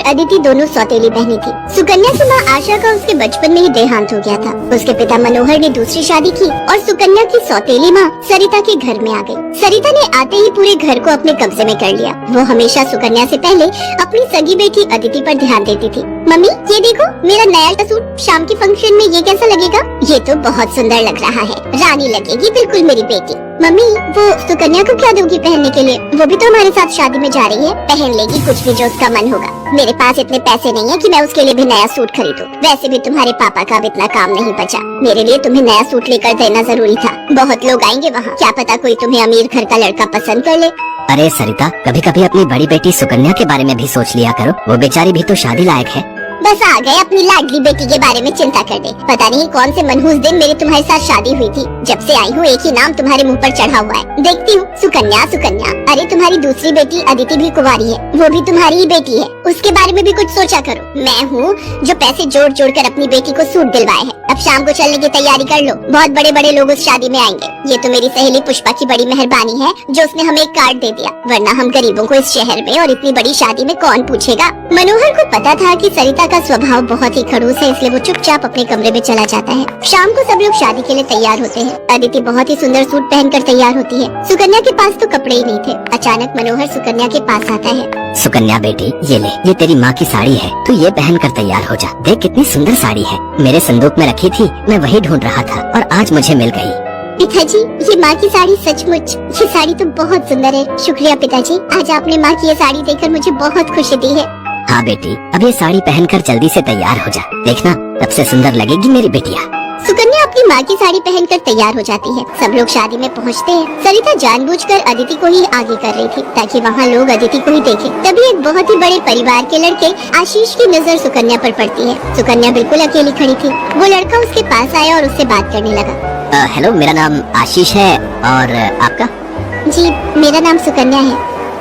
अदिति दोनों सौतेली बहनें थी। सुकन्या की माँ आशा का उसके बचपन में ही देहांत हो गया था। उसके पिता मनोहर ने दूसरी शादी की और सुकन्या की सौतेली माँ सरिता के घर में आ गई। सरिता ने आते ही पूरे घर को अपने कब्जे में कर लिया। वो हमेशा सुकन्या से पहले अपनी सगी बेटी अदिति पर ध्यान देती थी। मम्मी ये देखो मेरा नया सूट, शाम के फंक्शन में ये कैसा लगेगा? ये तो बहुत सुंदर लग रहा है, रानी लगेगी बिल्कुल मेरी बेटी। मम्मी वो सुकन्या को क्या दोगी पहनने के लिए? वो भी तो हमारे साथ शादी में जा रही है, पहन लेगी कुछ भी जो उसका मन होगा। मेरे पास इतने पैसे नहीं है कि मैं उसके लिए भी नया सूट खरीदूं। वैसे भी तुम्हारे पापा का अब इतना काम नहीं बचा। मेरे लिए तुम्हें नया सूट लेकर देना जरूरी था। बहुत लोग आएंगे वहाँ, क्या पता कोई तुम्हें अमीर घर का लड़का पसंद कर ले। अरे सरिता, कभी कभी अपनी बड़ी बेटी सुकन्या के बारे में भी सोच लिया करो। वो बेचारी भी तो शादी लायक है। बस आ गए अपनी लाडली बेटी के बारे में चिंता करने। पता नहीं कौन से मनहूस दिन मेरी तुम्हारे साथ शादी हुई थी। जब से आई हूँ एक ही नाम तुम्हारे मुंह पर चढ़ा हुआ है। देखती हूँ सुकन्या सुकन्या। अरे तुम्हारी दूसरी बेटी अदिति भी कुंवारी है, वो भी तुम्हारी ही बेटी है। उसके बारे में भी कुछ सोचा करो। मैं हूँ जो पैसे जोड़ जोड़ कर अपनी बेटी को सूट दिलवाए है। अब शाम को चलने की तैयारी कर लो, बहुत बड़े बड़े लोग उस शादी में आएंगे। ये तो मेरी सहेली पुष्पा की बड़ी मेहरबानी है जो उसने हमें एक कार्ड दे दिया, वरना हम गरीबों को इस शहर में और इतनी बड़ी शादी में कौन पूछेगा। मनोहर को पता था कि सरिता का स्वभाव बहुत ही खड़ूस है, इसलिए वो चुपचाप अपने कमरे में चला जाता है। शाम को सब लोग शादी के लिए तैयार होते हैं। अदिति बहुत ही सुंदर सूट पहनकर तैयार होती है। सुकन्या के पास तो कपड़े ही नहीं थे। अचानक मनोहर सुकन्या के पास आता है। सुकन्या बेटी ये ले, ये तेरी माँ की साड़ी है, तू ये पहन कर तैयार हो जा। देख कितनी सुंदर साड़ी है, मेरे संदूक में रखी थी, मैं वही ढूंढ रहा था और आज मुझे मिल गई। पिताजी ये माँ की साड़ी सचमुच, ये साड़ी तो बहुत सुंदर है। शुक्रिया पिताजी, आज आपने माँ की ये साड़ी देखकर मुझे बहुत खुशी दी है। हाँ बेटी, अब ये साड़ी पहनकर जल्दी से तैयार हो जा, देखना तब से सुंदर लगेगी मेरी बेटिया। सुकन्या अपनी माँ की साड़ी पहनकर तैयार हो जाती है। सब लोग शादी में पहुँचते हैं। सरिता जानबूझकर अदिति को ही आगे कर रही थी ताकि वहाँ लोग अदिति को ही देखें। तभी एक बहुत ही बड़े परिवार के लड़के आशीष की नजर सुकन्या पर पड़ती है। सुकन्या बिल्कुल अकेली खड़ी थी। वो लड़का उसके पास आया और उससे बात करने लगा। हेलो, मेरा नाम आशीष है और आपका? जी मेरा नाम सुकन्या है।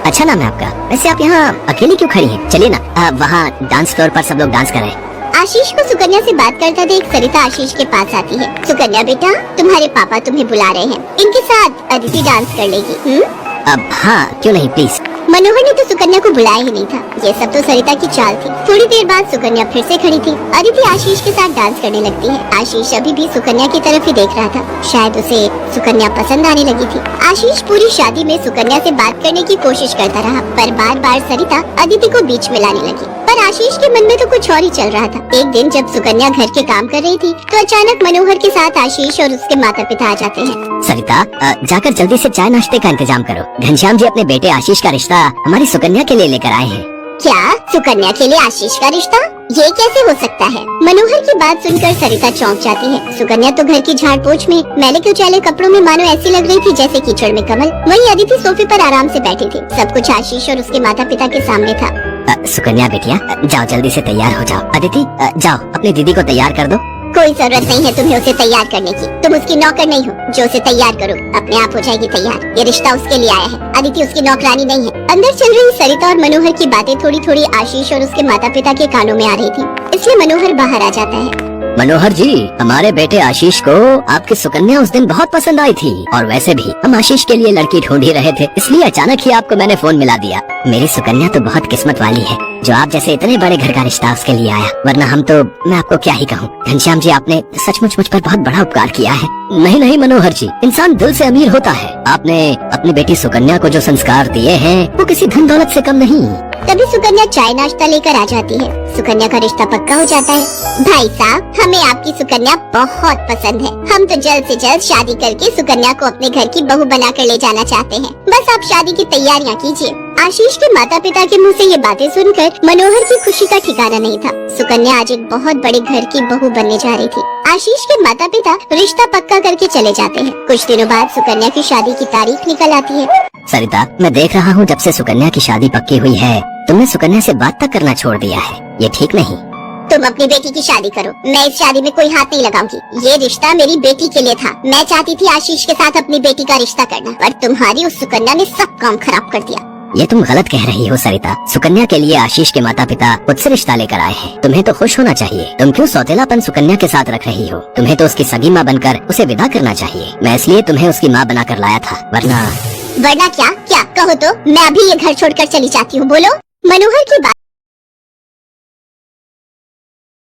अच्छा नाम है आपका। वैसे आप यहाँ अकेली क्यों खड़ी हैं? चलिए ना, वहाँ डांस फ्लोर पर सब लोग डांस कर रहे हैं। आशीष को सुकन्या से बात करता देख सरिता आशीष के पास आती है। सुकन्या बेटा, तुम्हारे पापा तुम्हें बुला रहे हैं, इनके साथ अदिति डांस कर लेगी। अब हाँ, क्यों नहीं, प्लीज। मनोहर ने तो सुकन्या को बुलाया ही नहीं था। ये सब तो सरिता की चाल थी। थोड़ी देर बाद सुकन्या फिर से खड़ी थी। अदिति आशीष के साथ डांस करने लगती है। आशीष अभी भी सुकन्या की तरफ ही देख रहा था। शायद उसे सुकन्या पसंद आने लगी थी। आशीष पूरी शादी में सुकन्या से बात करने की कोशिश करता रहा, पर बार बार सरिता अदिति को बीच में लाने लगी। पर आशीष के मन में तो कुछ और ही चल रहा था। एक दिन जब सुकन्या घर के काम कर रही थी तो अचानक मनोहर के साथ आशीष और उसके माता पिता आ जाते हैं। सरिता, जाकर जल्दी से चाय नाश्ते का इंतजाम करो। घनश्याम जी अपने बेटे आशीष का रिश्ता हमारी सुकन्या के लिए लेकर आए हैं। क्या? सुकन्या के लिए आशीष का रिश्ता? ये कैसे हो सकता है? मनोहर की बात सुनकर सरिता चौंक जाती है। सुकन्या तो घर की झाड़ पोछ में मैले कुचैले कपड़ों में मानो ऐसी लग रही थी जैसे कीचड़ में कमल। वहीं अदिति सोफे पर आराम से बैठी थी। सब कुछ आशीष और उसके माता पिता के सामने था। सुकन्या बेटिया, जाओ जल्दी से तैयार हो जाओ। अदिति, जाओ अपनी दीदी को तैयार कर दो। कोई जरूरत नहीं है तुम्हें उसे तैयार करने की। तुम उसकी नौकर नहीं हो जो उसे तैयार करो, अपने आप हो जाएगी तैयार। ये रिश्ता उसके लिए आया है, अदिति उसकी नौकरानी नहीं है। अंदर चल रही सरिता और मनोहर की बातें थोड़ी थोड़ी आशीष और उसके माता पिता के कानों में आ रही थी, इसलिए मनोहर बाहर आ जाता है। मनोहर जी, हमारे बेटे आशीष को आपकी सुकन्या उस दिन बहुत पसंद आई थी और वैसे भी हम आशीष के लिए लड़की ढूंढ ही रहे थे, इसलिए अचानक ही आपको मैंने फोन मिला दिया। मेरी सुकन्या तो बहुत किस्मत वाली है जो आप जैसे इतने बड़े घर का रिश्ता उसके लिए आया, वरना हम तो, मैं आपको क्या ही कहूँ। घनश्याम जी, आपने सचमुच मुझ पर बहुत बड़ा उपकार किया है। नहीं नहीं मनोहर जी, इंसान दिल से अमीर होता है। आपने अपनी बेटी सुकन्या को जो संस्कार दिए हैं वो किसी धन दौलत से कम नहीं। तभी सुकन्या चाय नाश्ता लेकर आ जाती है। सुकन्या का रिश्ता पक्का हो जाता है। भाई साहब, हमें आपकी सुकन्या बहुत पसंद है। हम तो जल्द से जल्द शादी करके सुकन्या को अपने घर की बहू बनाकर ले जाना चाहते हैं। बस आप शादी की तैयारियां कीजिए। आशीष के माता पिता के मुंह से ये बातें सुनकर मनोहर की खुशी का ठिकाना नहीं था। सुकन्या आज एक बहुत बड़े घर की बहू बनने जा रही थी। आशीष के माता पिता रिश्ता पक्का करके चले जाते हैं। कुछ दिनों बाद सुकन्या की शादी की तारीख निकल आती है। सरिता, मैं देख रहा हूँ जब से सुकन्या की शादी पक्की हुई है तुमने सुकन्या से बात तक करना छोड़ दिया है। ये ठीक नहीं। तुम अपनी बेटी की शादी करो, मैं इस शादी में कोई हाथ नहीं लगाऊंगी। ये रिश्ता मेरी बेटी के लिए था। मैं चाहती थी आशीष के साथ अपनी बेटी का रिश्ता करना, पर तुम्हारी उस सुकन्या ने सब काम खराब कर दिया। ये तुम गलत कह रही हो सरिता। सुकन्या के लिए आशीष के माता पिता खुद से रिश्ता लेकर आए हैं। तुम्हें तो खुश होना चाहिए। तुम क्यों सौतेलापन सुकन्या के साथ रख रही हो? तुम्हें तो उसकी सगी माँ बनकर उसे विदा करना चाहिए। मैं इसलिए तुम्हें उसकी माँ बनाकर लाया था, वरना क्या? क्या कहो तो मैं अभी ये घर छोड़कर चली जाती हूँ। बोलो। मनोहर की बात